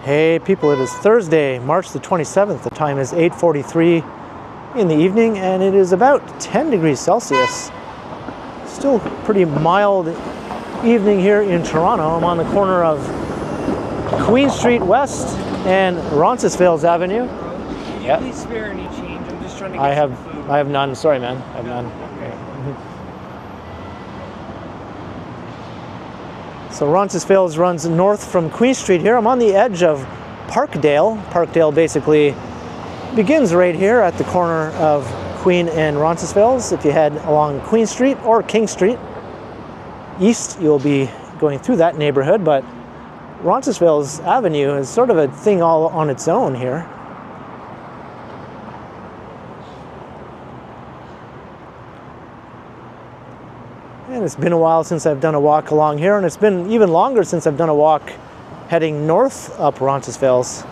Hey people, it is Thursday, March the 27th. The time is 8:43 in the evening and it is about 10 degrees Celsius. Still pretty mild evening here in Toronto. I'm on the corner of Queen Street West and Roncesvalles Avenue. Yeah. Please spare any change. I'm just trying to get some food. I have none. Sorry, man. I have none. Okay. So Roncesvalles runs north from Queen Street here. I'm on the edge of Parkdale. Parkdale basically begins right here at the corner of Queen and Roncesvalles. If you head along Queen Street or King Street east, you'll be going through that neighborhood, but Roncesvalles Avenue is sort of a thing all on its own here. And it's been a while since I've done a walk along here, and it's been even longer since I've done a walk heading north up Roncesvalles.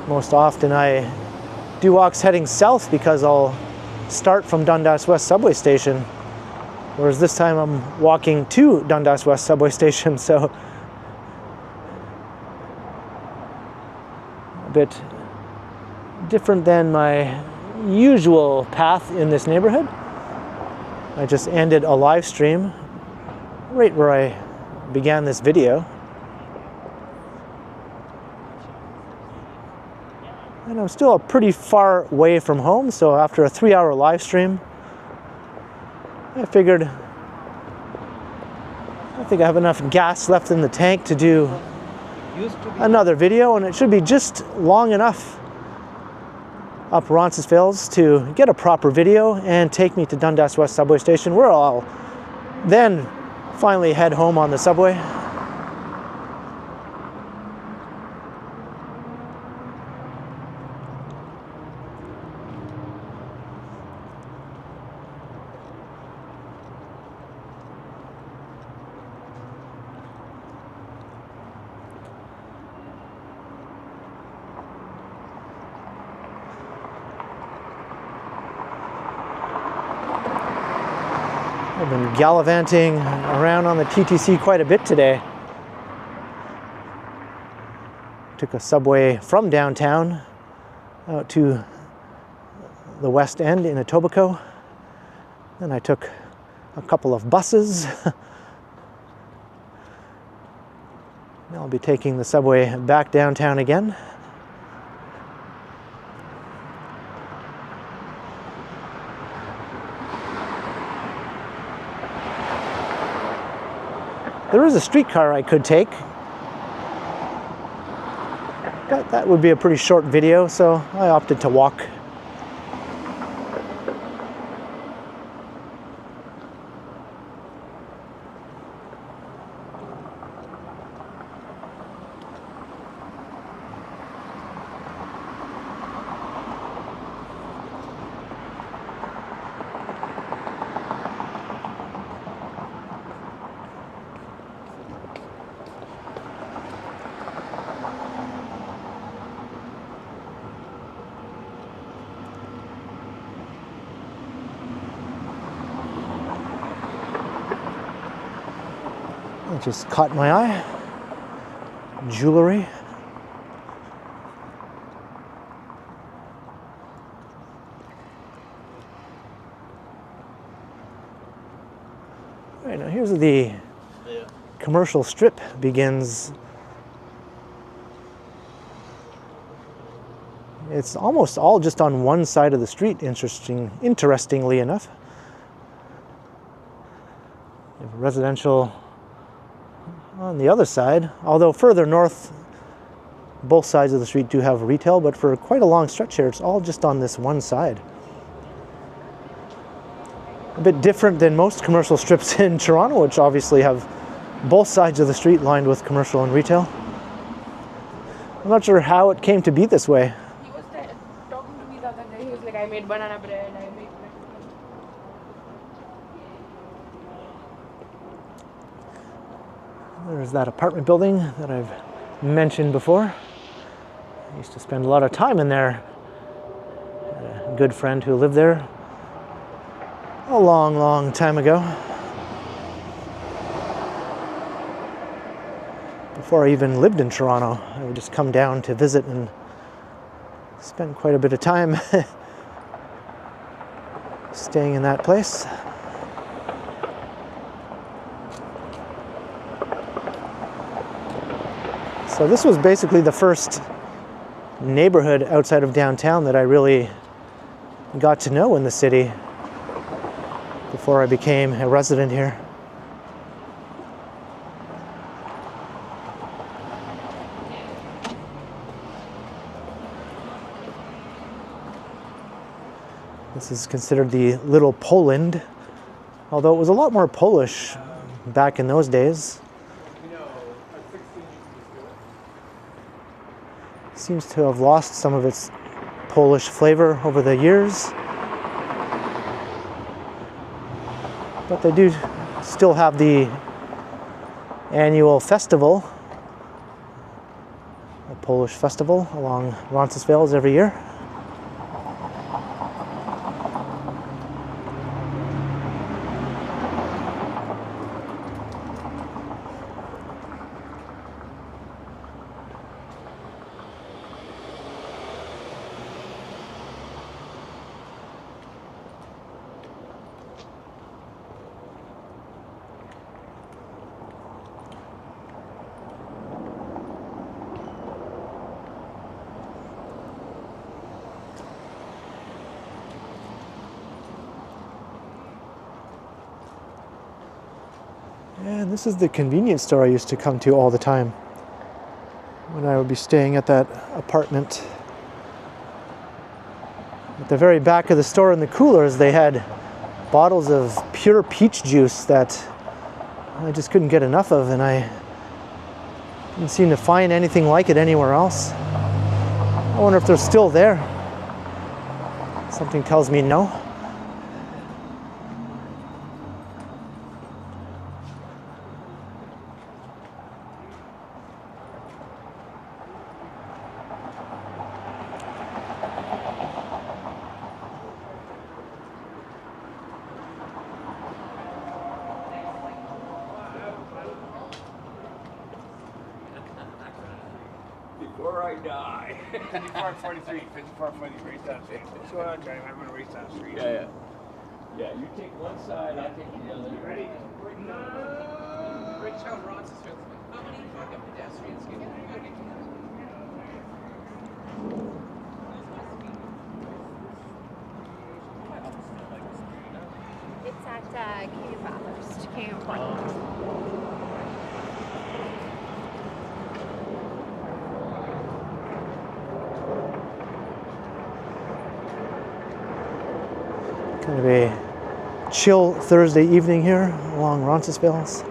Most often I do walks heading south because I'll start from Dundas West subway station, whereas this time I'm walking to Dundas West subway station, so a bit different than my usual path in this neighborhood. I just ended a live stream right where I began this video. And I'm still pretty far away from home, so after a 3-hour live stream, I figured I think I have enough gas left in the tank to do another video, and it should be just long enough up Roncesvalles to get a proper video and take me to Dundas West subway station, where I'll then finally head home on the subway. I've been gallivanting around on the TTC quite a bit today. Took a subway from downtown out to the West End in Etobicoke. Then I took a couple of buses. Now I'll be taking the subway back downtown again. There is a streetcar I could take, but that would be a pretty short video, so I opted to walk. It just caught my eye. Jewelry. Right, now here's the commercial strip begins. It's almost all just on one side of the street, interestingly enough. You have residential on the other side, although further north, both sides of the street do have retail, but for quite a long stretch here, it's all just on this one side. A bit different than most commercial strips in Toronto, which obviously have both sides of the street lined with commercial and retail. I'm not sure how it came to be this way. He was talking to me the other day. He was like, I made banana bread, I made... There's that apartment building that I've mentioned before. I used to spend a lot of time in there. I had a good friend who lived there a long, long time ago. Before I even lived in Toronto, I would just come down to visit and spend quite a bit of time staying in that place. So this was basically the first neighborhood outside of downtown that I really got to know in the city before I became a resident here. This is considered the Little Poland, although it was a lot more Polish back in those days. Seems to have lost some of its Polish flavor over the years. But they do still have the annual festival, a Polish festival along Roncesvalles every year. And this is the convenience store I used to come to all the time when I would be staying at that apartment. At the very back of the store in the coolers, they had bottles of pure peach juice that I just couldn't get enough of, and I didn't seem to find anything like it anywhere else. I wonder if they're still there. Something tells me no. Before I die. 5443, 5443, race down street. What's going on, Johnny? I'm gonna race down street. Yeah. Yeah, you take one side, I take the other. Ready? Rich out Roncesvalles. How many fucking pedestrians can you get? It's at King of Bathurst, King of Portland. Kind of a chill Thursday evening here along Roncesvalles.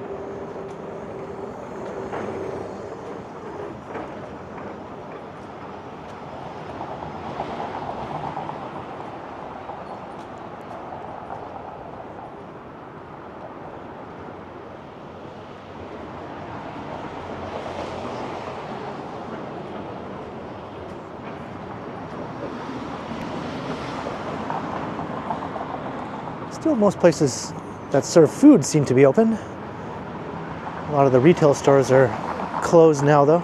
Still, most places that serve food seem to be open. A lot of the retail stores are closed now, though.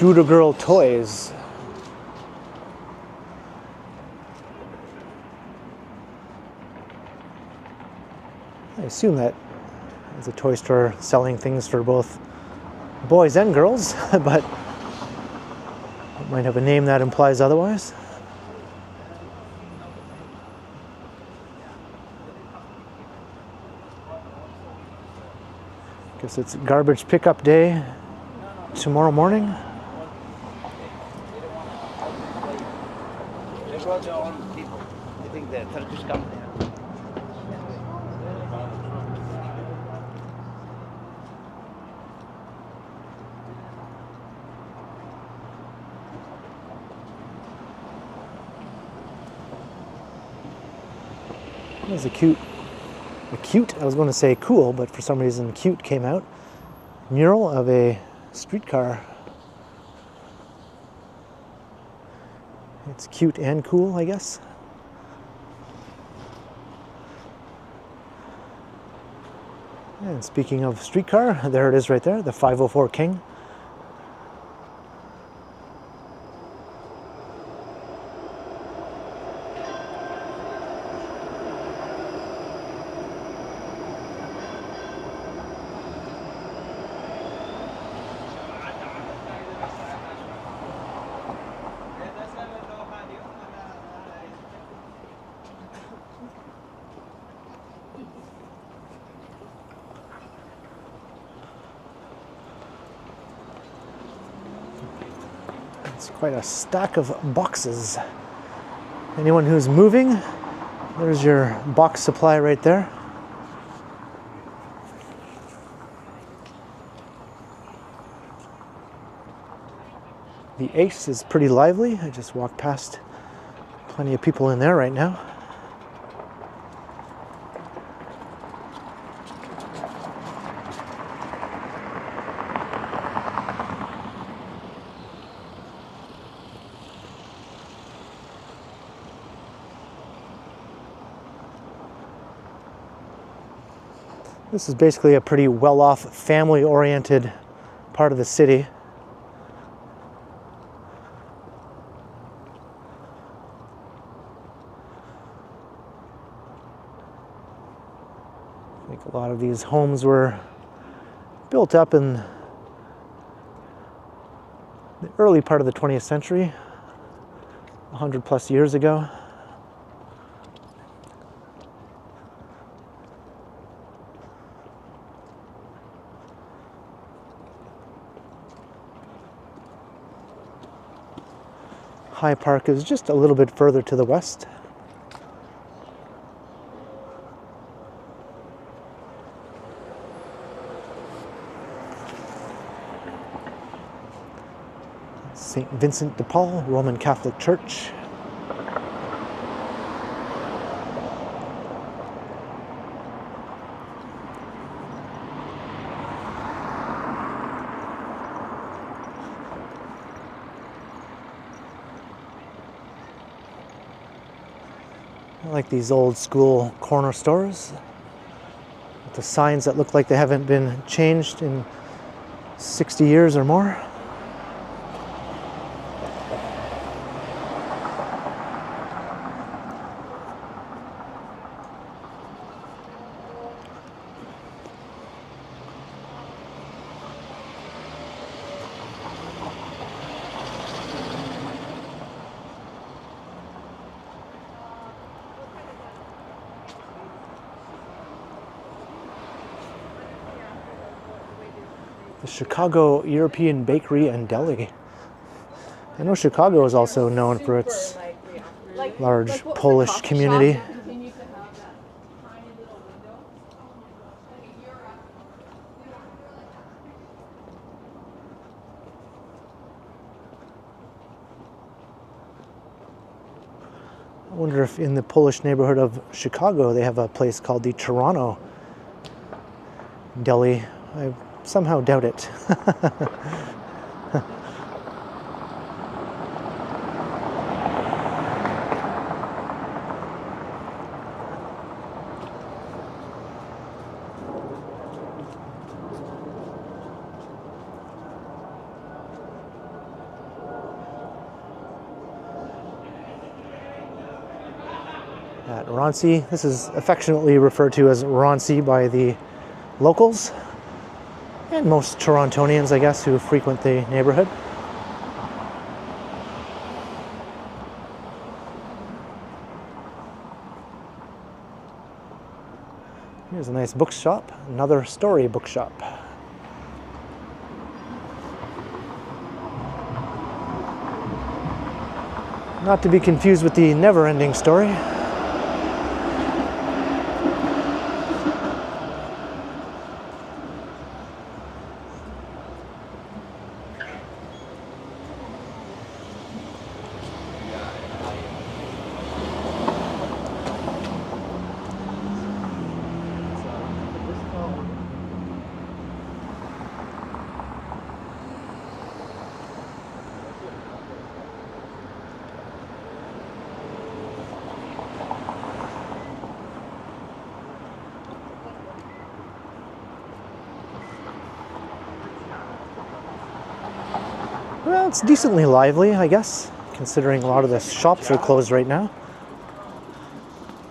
Scooter Girl toys. I assume that it's a toy store selling things for both boys and girls, but it might have a name that implies otherwise. Guess it's garbage pickup day tomorrow morning. They brought their own people. I think the Turkish company. There's I was going to say cool, but for some reason cute came out. Mural of a streetcar. It's cute and cool, I guess. And speaking of streetcar, there it is right there, the 504 King. It's quite a stack of boxes. Anyone who's moving, there's your box supply right there. The Ace is pretty lively. I just walked past plenty of people in there right now. This is basically a pretty well-off, family-oriented part of the city. I think a lot of these homes were built up in the early part of the 20th century, 100 plus years ago. High Park is just a little bit further to the west. St. Vincent de Paul, Roman Catholic Church. I like these old school corner stores with the signs that look like they haven't been changed in 60 years or more. The Chicago European Bakery and Deli. I know Chicago is also known for its large Polish community. I wonder if in the Polish neighborhood of Chicago they have a place called the Toronto Deli. I somehow doubt it. At Ronci, this is affectionately referred to as Ronci by the locals and most Torontonians, I guess, who frequent the neighborhood. Here's a nice bookshop, another story bookshop. Not to be confused with the never-ending story. Well, it's decently lively, I guess, considering a lot of the shops are closed right now.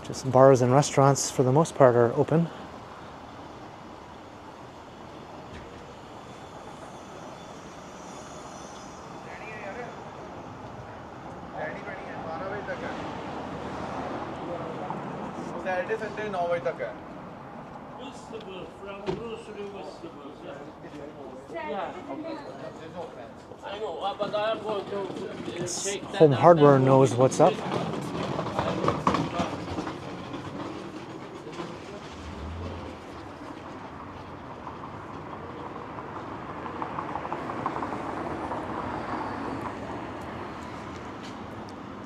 Just bars and restaurants, for the most part, are open. Saturday, Sunday 9 बजे तक है। Vegetable, from grocery vegetables. Yeah. I know, but I am going to take that. Home Hardware knows what's up.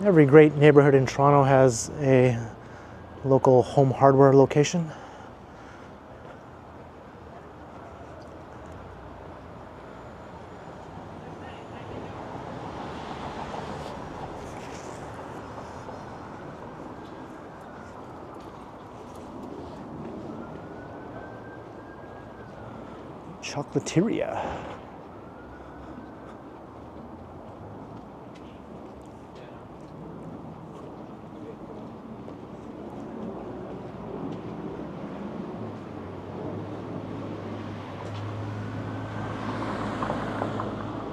Every great neighborhood in Toronto has a local Home Hardware location. Chocolateria.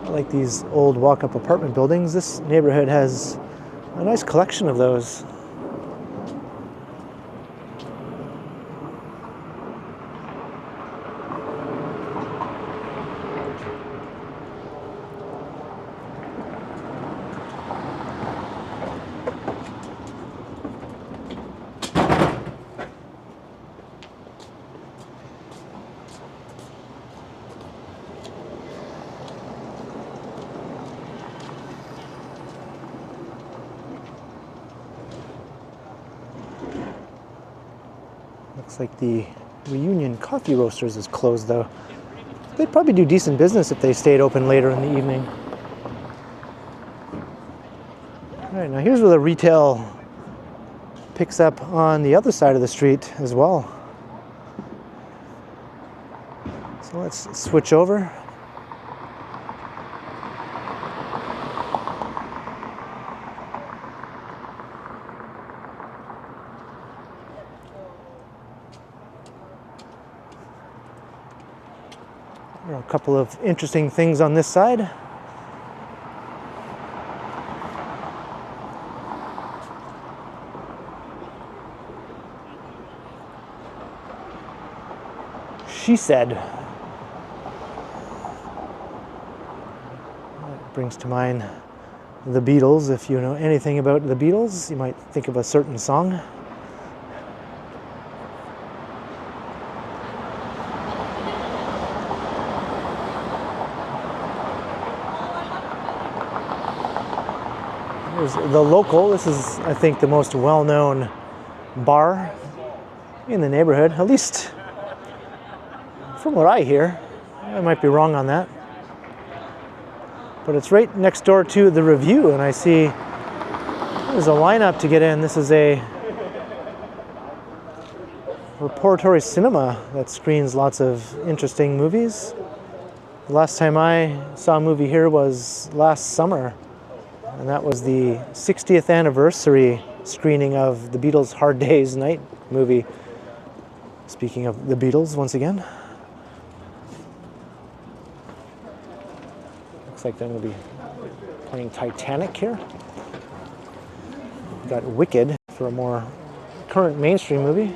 I like these old walk-up apartment buildings. This neighborhood has a nice collection of those. Looks like the Reunion Coffee Roasters is closed though. They'd probably do decent business if they stayed open later in the evening. All right, now here's where the retail picks up on the other side of the street as well. So let's switch over. There are a couple of interesting things on this side. She said. That brings to mind the Beatles. If you know anything about the Beatles, you might think of a certain song. Here's the Local. This is, I think, the most well-known bar in the neighborhood, at least from what I hear. I might be wrong on that. But it's right next door to the Revue, and I see there's a lineup to get in. This is a Revue Cinema that screens lots of interesting movies. The last time I saw a movie here was last summer, and that was the 60th anniversary screening of the Beatles' Hard Day's Night movie. Speaking of the Beatles, once again. Looks like they're going to be playing Titanic here. We've got Wicked for a more current mainstream movie,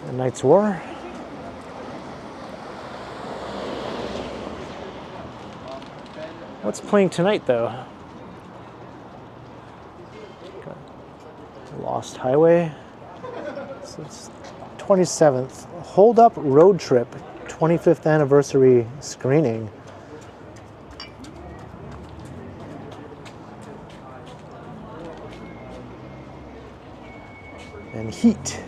A Knight's War. What's playing tonight, though? Lost Highway. So it's 27th. Hold Up Road Trip 25th anniversary screening. And Heat.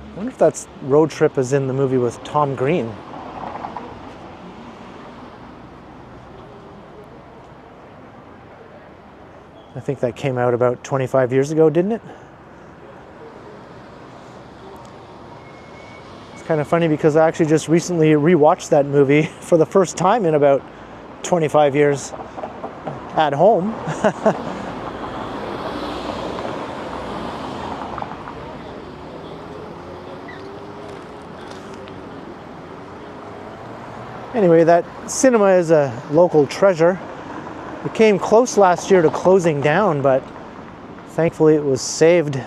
I wonder if that's Road Trip is in the movie with Tom Green. I think that came out about 25 years ago, didn't it? It's kind of funny because I actually just recently rewatched that movie for the first time in about 25 years at home. Anyway, that cinema is a local treasure. It came close last year to closing down, but thankfully it was saved.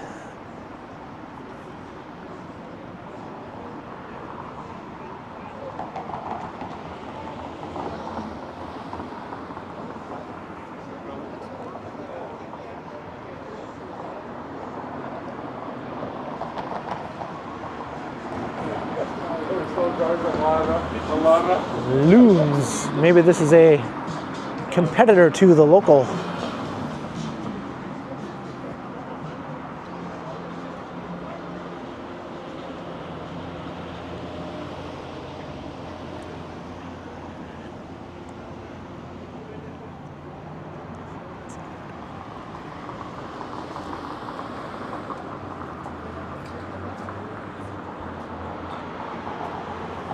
Looms. Maybe this is a competitor to the local.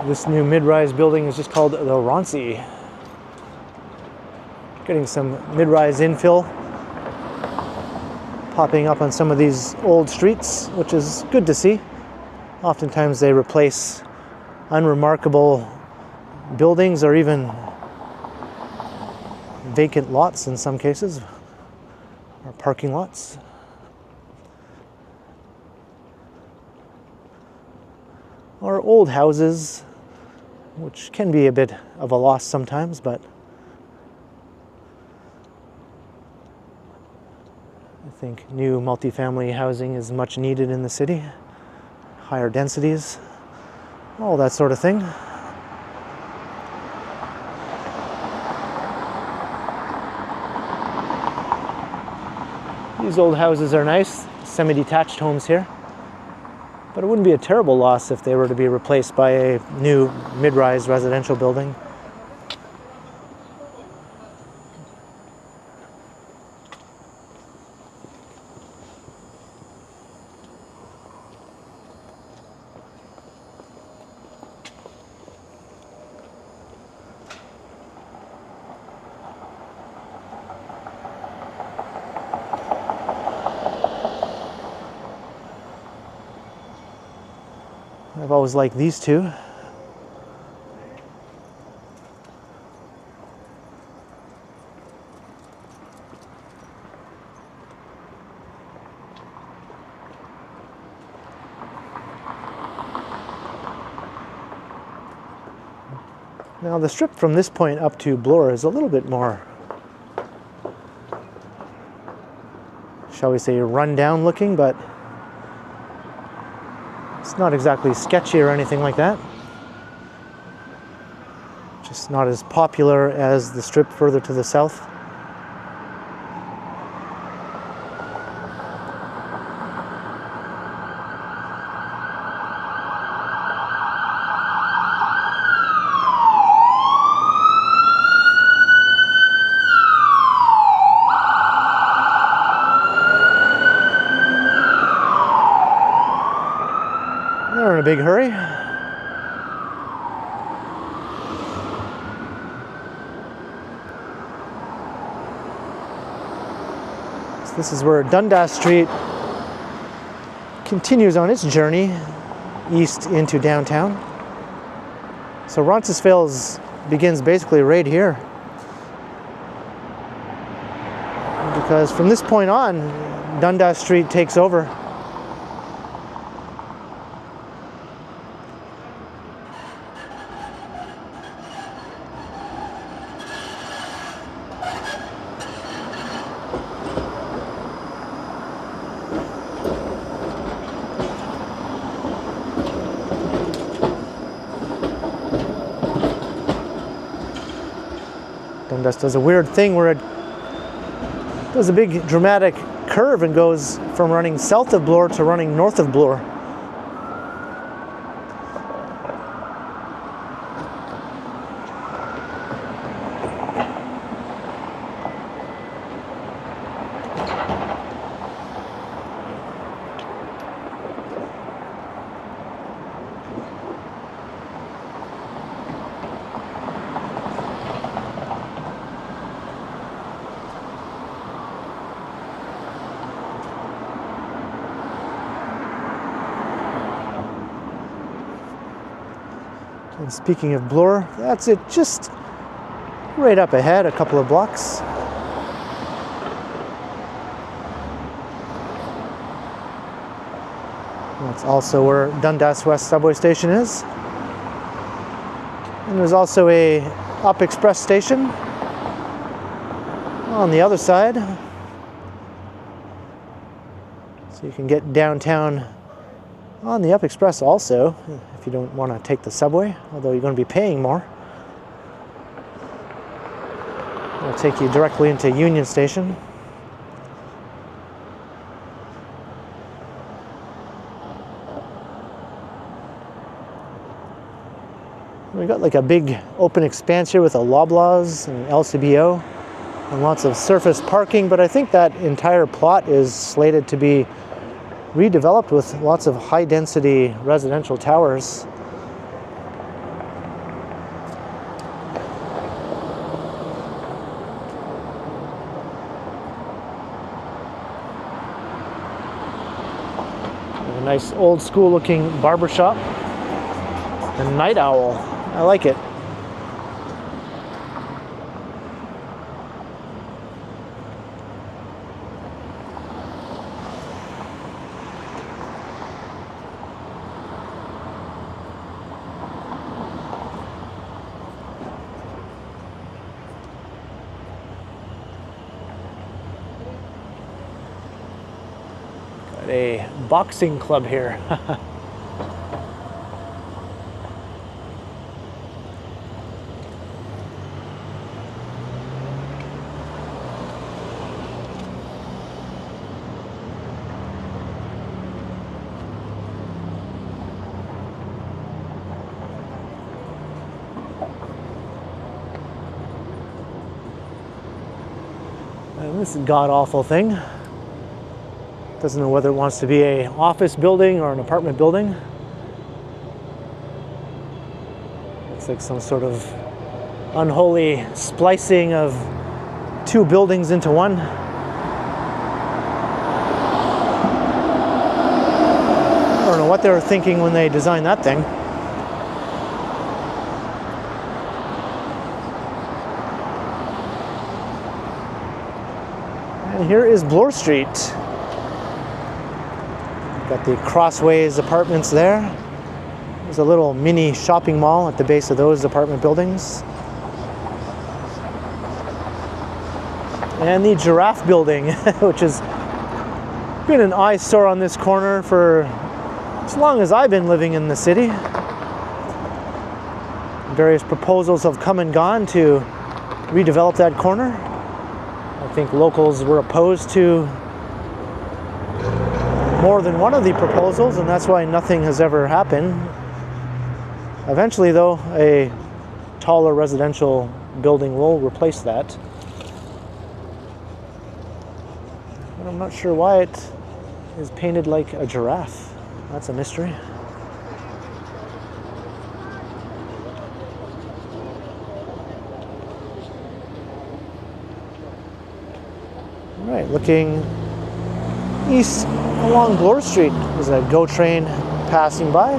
This new mid-rise building is just called the Roncesvalles. Getting some mid-rise infill popping up on some of these old streets, which is good to see. Oftentimes they replace unremarkable buildings or even vacant lots in some cases, or parking lots. Or old houses, which can be a bit of a loss sometimes, but I think new multifamily housing is much needed in the city. Higher densities, all that sort of thing. These old houses are nice, semi-detached homes here. But it wouldn't be a terrible loss if they were to be replaced by a new mid-rise residential building. I've always liked these two. Now the strip from this point up to Bloor is a little bit more, shall we say, run down looking, but it's not exactly sketchy or anything like that. Just not as popular as the strip further to the south. They're in a big hurry. So this is where Dundas Street continues on its journey east into downtown. So Roncesvalles begins basically right here, because from this point on, Dundas Street takes over. Dundas does a weird thing where it does a big dramatic curve and goes from running south of Bloor to running north of Bloor. And speaking of Bloor, that's it just right up ahead, a couple of blocks. That's also where Dundas West subway station is. And there's also a Up Express station on the other side. So you can get downtown on the Up Express also, if you don't want to take the subway, although you're going to be paying more. It'll take you directly into Union Station. We got like a big open expanse here with a Loblaws and LCBO and lots of surface parking, but I think that entire plot is slated to be redeveloped with lots of high-density residential towers. A nice old school looking barber shop. A night owl. I like it. A boxing club here. And this god-awful thing. Doesn't know whether it wants to be an office building or an apartment building. Looks like some sort of unholy splicing of two buildings into one. I don't know what they were thinking when they designed that thing. And here is Bloor Street. Got the Crossways apartments there. There's a little mini shopping mall at the base of those apartment buildings. And the Giraffe building, which has been an eyesore on this corner for as long as I've been living in the city. Various proposals have come and gone to redevelop that corner. I think locals were opposed to more than one of the proposals, and that's why nothing has ever happened. Eventually, though, a taller residential building will replace that. But I'm not sure why it is painted like a giraffe. That's a mystery. All right, looking east along Bloor Street, there's a GO train passing by.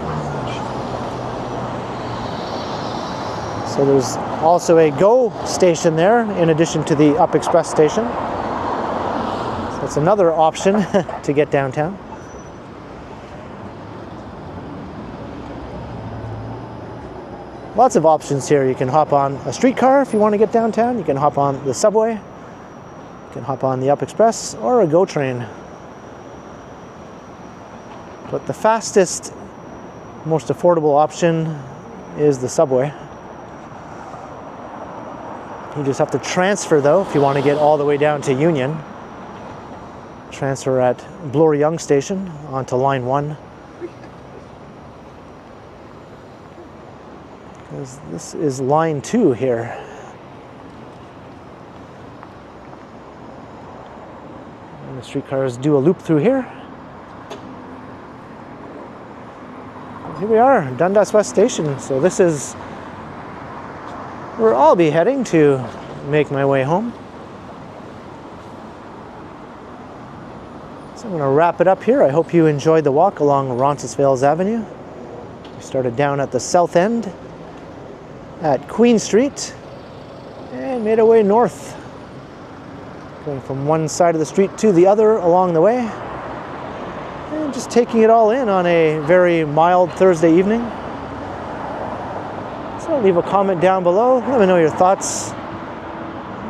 So there's also a GO station there in addition to the Up Express station. So that's another option to get downtown. Lots of options here. You can hop on a streetcar if you want to get downtown. You can hop on the subway. You can hop on the Up Express or a GO train. But the fastest, most affordable option is the subway. You just have to transfer though if you want to get all the way down to Union. Transfer at Bloor Young Station onto line 1. Because this is line 2 here. And the streetcars do a loop through here. Here we are, Dundas West Station. So this is where I'll be heading to make my way home. So I'm going to wrap it up here. I hope you enjoyed the walk along Roncesvalles Avenue. We started down at the south end at Queen Street and made our way north, going from one side of the street to the other along the way, and just taking it all in on a very mild Thursday evening. So leave a comment down below. Let me know your thoughts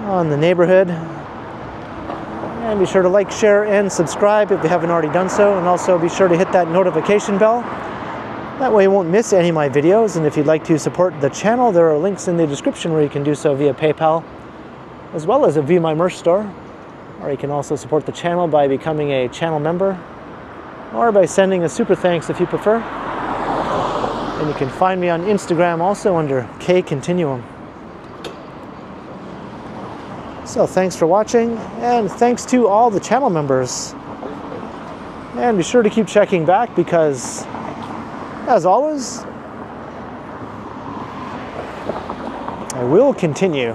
on the neighborhood. And be sure to like, share, and subscribe if you haven't already done so. And also be sure to hit that notification bell. That way you won't miss any of my videos. And if you'd like to support the channel, there are links in the description where you can do so via PayPal, as well as a Via My Merch store. Or you can also support the channel by becoming a channel member, or by sending a super thanks if you prefer. And you can find me on Instagram also under K Continuum. So thanks for watching, and thanks to all the channel members. And be sure to keep checking back because, as always, I will continue.